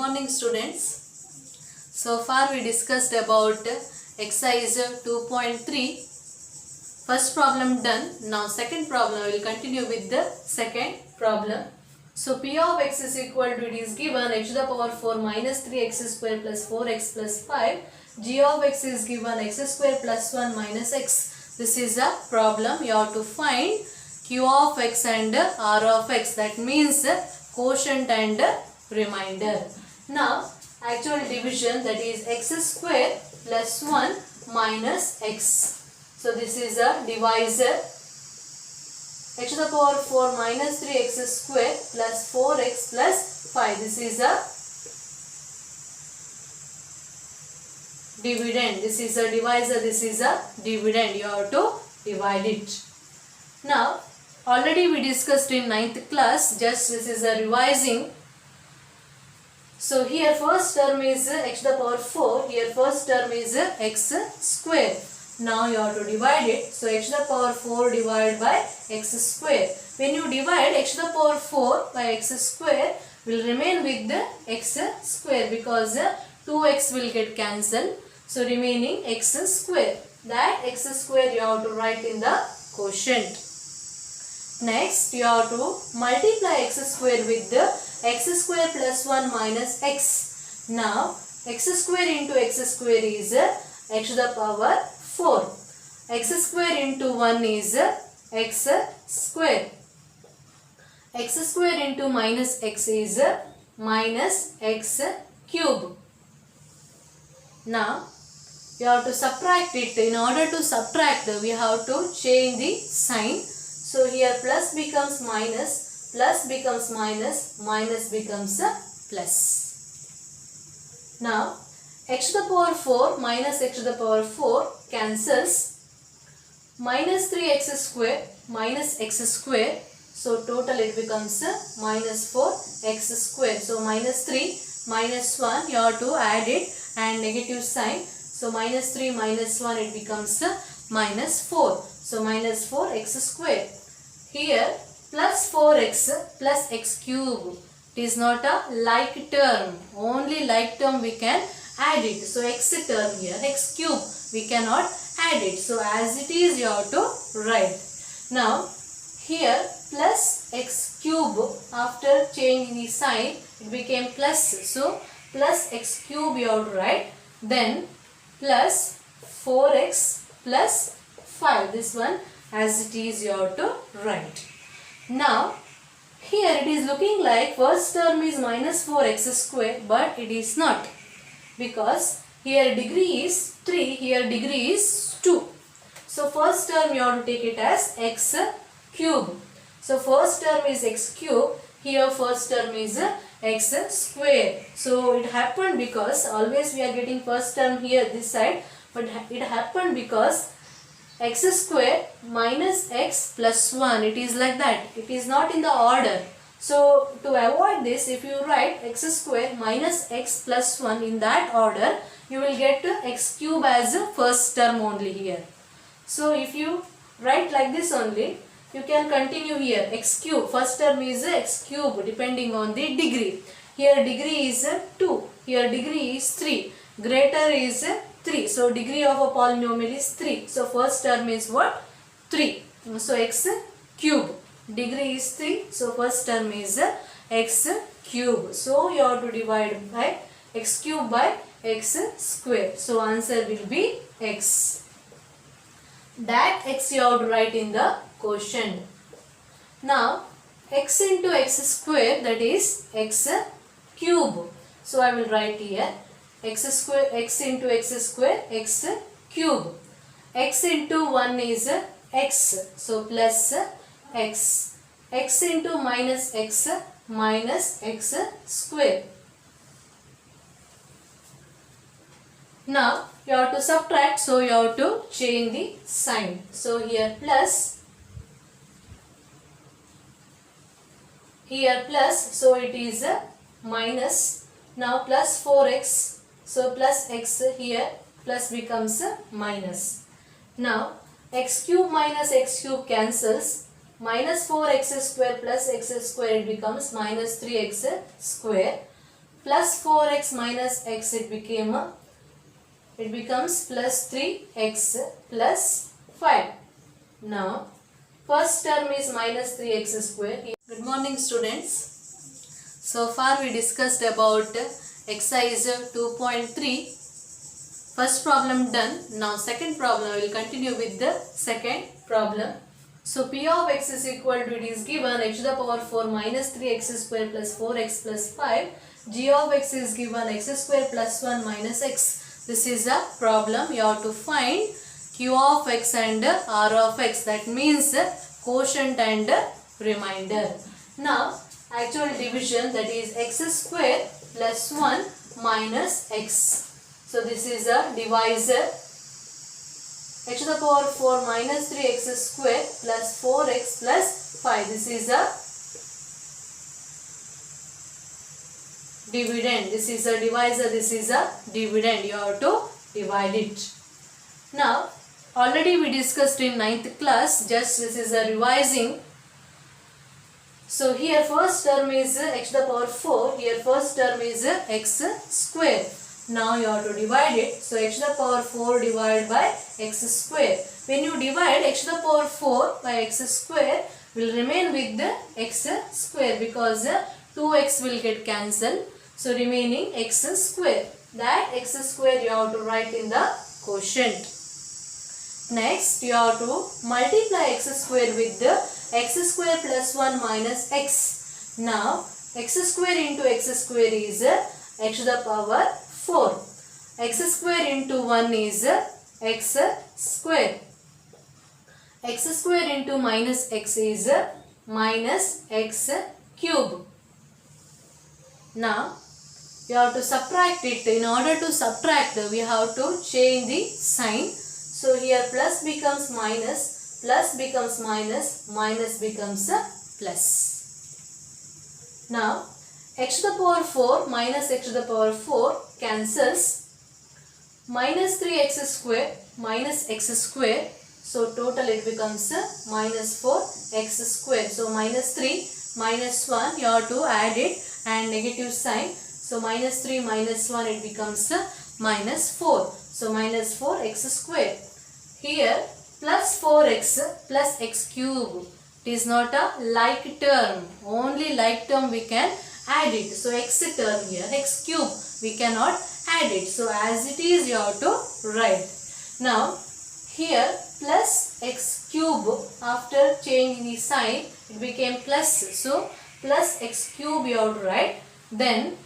morning students. So far we discussed about exercise 2.3. First problem done. Now second problem, I will continue with the second problem. So p of x is equal to, it is given x to the power 4 minus 3x square plus 4x plus 5. G of x is given x square plus 1 minus x. This is a problem. You have to find q of x and r of x. That means quotient and remainder. Now actual division, that is x square plus 1 minus x. So this is a divisor. X to the power 4 minus 3x square plus 4x plus 5. This is a dividend. This is a divisor. This is a dividend. You have to divide it. Now already we discussed in 9th class. Just this is a revising. So here first term is x to the power 4. Here first term is x square. Now you have to divide it. So x to the power 4 divided by x square. When you divide x to the power 4 by x square, will remain with the x square because 2x will get cancelled. So remaining x square. That x square you have to write in the quotient. Next you have to multiply x square with the x square plus 1 minus x. Now x square into x square is x to the power 4. X square into 1 is x square. X square into minus x is minus x cube. Now you have to subtract it. In order to subtract, we have to change the sign. So here plus becomes minus, plus becomes minus, minus becomes plus. Now x to the power 4 minus x to the power 4 cancels. Minus 3x square minus x square. So total it becomes minus 4x square. So minus 3 minus 1 you have to add it and negative sign. So minus 3 minus 1 it becomes minus 4. So minus 4x square. Here plus 4x plus x cube. It is not a like term. Only like term we can add it. So x term here, x cube, we cannot add it. So as it is you have to write. Now here plus x cube, after changing the sign it became plus. So plus x cube you have to write. Then plus 4x plus 5. This one as it is you have to write. Now here it is looking like first term is minus 4x square, but it is not. Because here degree is 3, here degree is 2. So first term you have to take it as x cube. So first term is x cube, here first term is x square. So it happened because always we are getting first term here this side, but it happened because x square minus x plus 1, it is like that. It is not in the order. So to avoid this, if you write x square minus x plus 1 in that order, you will get x cube as first term only here. So if you write like this only, you can continue here. X cube, first term is x cube depending on the degree. Here degree is 2, here degree is 3, greater is 3. So degree of a polynomial is 3. So first term is what? 3. So x cube. Degree is 3. So first term is x cube. So you have to divide by x cube by x square. So answer will be x. That x you have to write in the quotient. Now x into x square, that is x cube. So I will write here x square, x into x square, x cube. X into 1 is x. So plus x. X into minus x square. Now you have to subtract, so you have to change the sign. So here plus, here plus, so it is minus. Now plus 4x, so plus x here, plus becomes minus. Now x cube minus x cube cancels. Minus 4x square plus x square, it becomes minus 3x square. plus 4x minus x, it becomes plus 3x plus 5. Now first term is minus 3x square. Good morning students. So far we discussed about exercise 2.3. First problem done. Now second problem, I will continue with the second problem. So p of x is equal to, it is given x to the power 4 minus 3x square plus 4x plus 5. G of x is given x square plus 1 minus x. This is a problem. You have to find q of x and r of x. That means quotient and remainder. Now actual division, that is x square plus 1 minus x. So this is a divisor. X to the power 4 minus 3x square plus 4x plus 5. This is a dividend. This is a divisor. This is a dividend. You have to divide it. Now already we discussed in 9th class. Just this is a revising. So here first term is x to the power 4. Here first term is x square. Now you have to divide it. So x to the power 4 divided by x square. When you divide x to the power 4 by x square, will remain with the x square because 2x will get cancelled. So remaining x square. That x square you have to write in the quotient. Next you have to multiply x square with the x square plus 1 minus x. Now x square into x square is x to the power 4. X square into 1 is x square. X square into minus x is minus x cube. Now you have to subtract it. In order to subtract, we have to change the sign. So here plus becomes minus, plus becomes minus, minus becomes plus. Now x to the power 4 minus x to the power 4 cancels. Minus 3x square minus x square. So total it becomes minus 4x square. So minus 3 minus 1 you have to add it and negative sign. So minus 3 minus 1 it becomes minus 4. So minus 4x square. Here plus 4x plus x cube. It is not a like term. Only like term we can add it. So x term here, x cube, we cannot add it. So as it is you have to write. Now here plus x cube, after changing the sign it became plus. So plus x cube you have to write. Then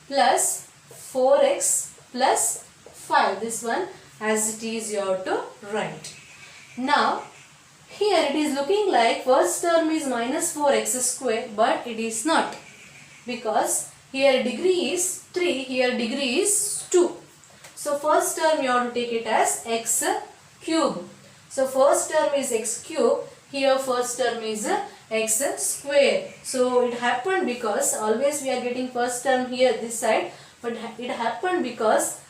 plus 4x plus 5. This one as it is you have to write. Now here it is looking like first term is minus 4x square, but it is not. Because here degree is 3, here degree is 2. So first term you have to take it as x cube. So first term is x cube, here first term is x square. So it happened because always we are getting first term here this side, but it happened because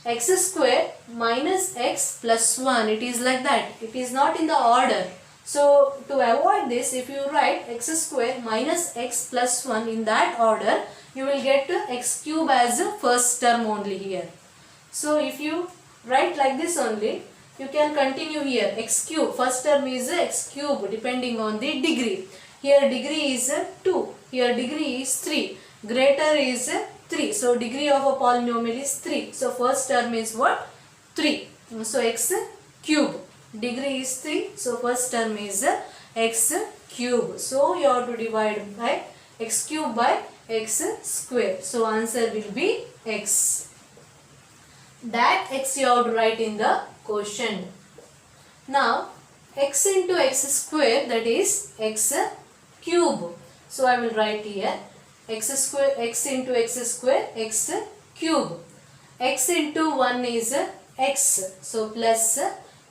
x square minus x plus 1, it is like that. It is not in the order. So to avoid this, if you write x square minus x plus 1 in that order, you will get x cube as first term only here. So if you write like this only, you can continue here x cube. First term is x cube depending on the degree. Here degree is 2, here degree is 3, greater is 3. So degree of a polynomial is 3. So first term is what? 3. So x cube. Degree is 3. So first term is x cube. So you have to divide by x cube by x square. So answer will be x. That x you have to write in the quotient. Now x into x square, that is x cube. So I will write here x square, x into x square, x cube. X into 1 is x. So plus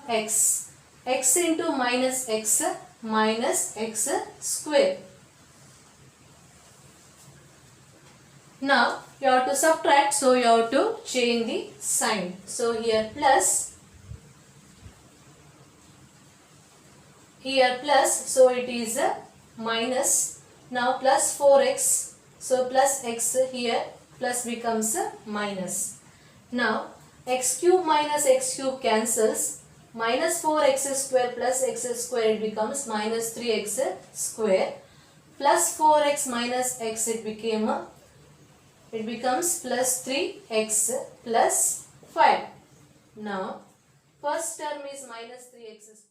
x. X into minus x square. Now you have to subtract, so you have to change the sign. So here plus, here plus, so it is a minus. Now plus 4x, so plus x here plus becomes minus. Now x cube minus x cube cancels. Minus 4x square plus x square, it becomes minus 3x square. Plus 4x minus x, it becomes plus 3x plus 5. Now first term is minus 3x square.